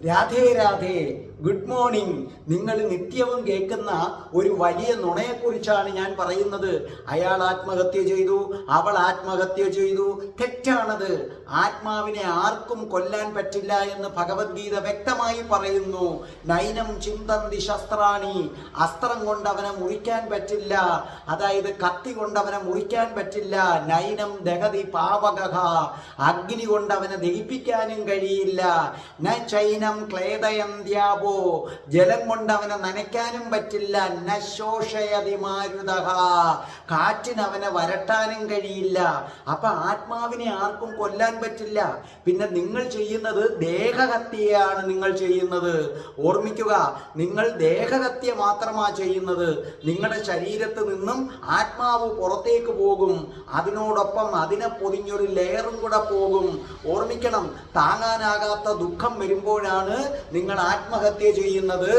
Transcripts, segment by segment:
Radhe Radhe, good morning. നിങ്ങൾ നിത്യവും കേൾക്കുന്ന ഒരു വലിയ നുണയെക്കുറിച്ചാണ് ഞാൻ പറയുന്നത്. അയാൾ ആത്മഹത്യ ചെയ്തു, അവൾ ആത്മഹത്യ ചെയ്തു. തെറ്റാണത്. ആത്മാവിനെ ആർക്കും കൊല്ലാൻ പറ്റില്ല എന്ന് ഭഗവത്ഗീത വ്യക്തമായി പറയുന്നു. നൈനം ചിന്തന്തി ശസ്ത്രാണി, അസ്ത്രം കൊണ്ട് അവനെ മുറിക്കാൻ പറ്റില്ല, അതായത് കത്തി കൊണ്ട് അവനെ മുറിക്കാൻ പറ്റില്ല. നൈനം ദഹതി പാവകഃ, അഗ്നി കൊണ്ട് അവനെ ദഹിപ്പിക്കാനും കഴിയില്ല. ന ചൈനം ക്ലേദയന്ത്യാപോ, ജലം കൊണ്ട് അവനെ നനയ്ക്കാനും പറ്റില്ല. ന ശോഷയതി മാരുതഃ, കാറ്റിന് അവനെ വരട്ടാനും കഴിയില്ല. അപ്പൊ ആത്മാവിനെ ആർക്കും കൊല്ലാൻ പറ്റില്ല. പിന്നെ നിങ്ങൾ ചെയ്യുന്നത് ദേഹഹത്യയാണ്. നിങ്ങൾ ചെയ്യുന്നത് ഓർമ്മിക്കുക, നിങ്ങൾ ദേഹഹത്യ മാത്രമാ ചെയ്യുന്നത്. നിങ്ങളുടെ ശരീരത്ത് നിന്നും ആത്മാവ് പുറത്തേക്ക് പോകും, അതിനോടൊപ്പം അതിനെ പൊതിഞ്ഞൊരു ലെയറും കൂടെ പോകും. ഓർമ്മിക്കണം, താങ്ങാനാകാത്ത ദുഃഖം വരുമ്പോഴാണ് നിങ്ങൾ ആത്മഹത്യ ചെയ്യുന്നത്.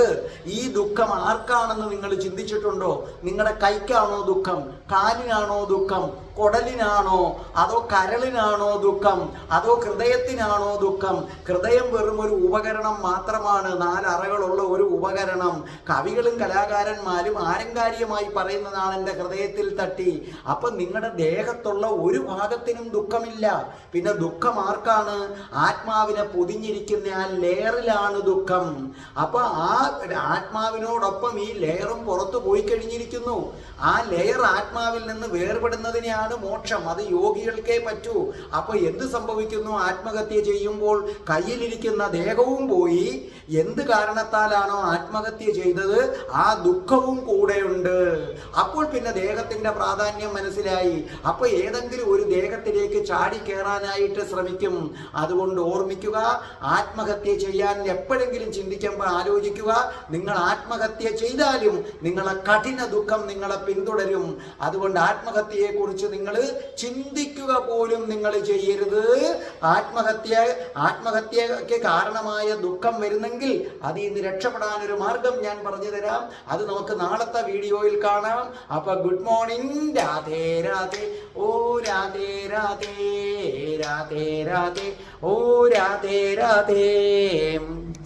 ഈ ദുഃഖം ആർക്കാണെന്ന് നിങ്ങൾ ചിന്തിച്ചിട്ടുണ്ടോ? നിങ്ങളുടെ കൈക്കാണോ ദുഃഖം? കാലിനാണോ ദുഃഖം? കൊടലിനാണോ? അതോ കരളിനാണോ ദുഃഖം? അതോ ഹൃദയത്തിനാണോ ദുഃഖം? ഹൃദയം വെറും ഒരു ഉപകരണം മാത്രമാണ്, 4 അറകളുള്ള ഒരു ഉപകരണം. കവികളും കലാകാരന്മാരും ആലങ്കാരികമായി പറയുന്നതാണ് എൻ്റെ ഹൃദയത്തിൽ തട്ടി. അപ്പൊ നിങ്ങളുടെ ദേഹത്തുള്ള ഒരു ഭാഗത്തിനും ദുഃഖമില്ല. പിന്നെ ദുഃഖം ആർക്കാണ്? ആത്മാവിനെ പൊതിഞ്ഞിരിക്കുന്ന ആ ലെയറിലാണ് ദുഃഖം. അപ്പൊ ആ ആത്മാവിനോടൊപ്പം ഈ ലെയറും പുറത്തു പോയി കഴിഞ്ഞിരിക്കുന്നു. ആ ലെയർ ആത്മാവിൽ നിന്ന് വേർപെടുന്നതിനെയാണ് മോക്ഷം. അത് യോഗികൾക്കേ പറ്റൂ. അപ്പൊ എന്ത് സംഭവിക്കുന്നു? ആത്മഹത്യ ചെയ്യുമ്പോൾ കയ്യിലിരിക്കുന്ന ദേഹവും പോയി. എന്ത് കാരണത്താലാണോ ആത്മഹത്യ ചെയ്തത് ആ ദുഃഖവും കൂടെയുണ്ട്. അപ്പോൾ പിന്നെ ദേഹത്തിന്റെ പ്രാധാന്യം മനസ്സിലായി. അപ്പൊ ഏതെങ്കിലും ഒരു ദേഹത്തിലേക്ക് ചാടി കയറാനായിട്ട് ശ്രമിക്കും. അതുകൊണ്ട് ഓർമ്മിക്കുക, ആത്മഹത്യ ചെയ്യാൻ എപ്പോഴെങ്കിലും ചിന്തിക്കുമ്പോൾ ആലോചിക്കുക, നിങ്ങൾ ആത്മഹത്യ ചെയ്താലും നിങ്ങളെ കഠിന ദുഃഖം നിങ്ങളെ പിന്തുടരും. അതുകൊണ്ട് ആത്മഹത്യയെ കുറിച്ച് നിങ്ങൾ ചിന്തിക്കുക പോലും നിങ്ങൾ ചെയ്യരുത്. ആത്മഹത്യക്ക് കാരണമായ ദുഃഖം വരുന്നെങ്കിൽ അതിൽ നിന്ന് രക്ഷപ്പെടാനൊരു മാർഗം ഞാൻ പറഞ്ഞു തരാം. അത് നമുക്ക് നാളത്തെ വീഡിയോയിൽ കാണാം. അപ്പൊ ഗുഡ് മോർണിംഗ്. രാധേ രാധേ, ഓ രാധേ രാധേ, രാധേ രാധേ, ഓ രാധേ രാധേ.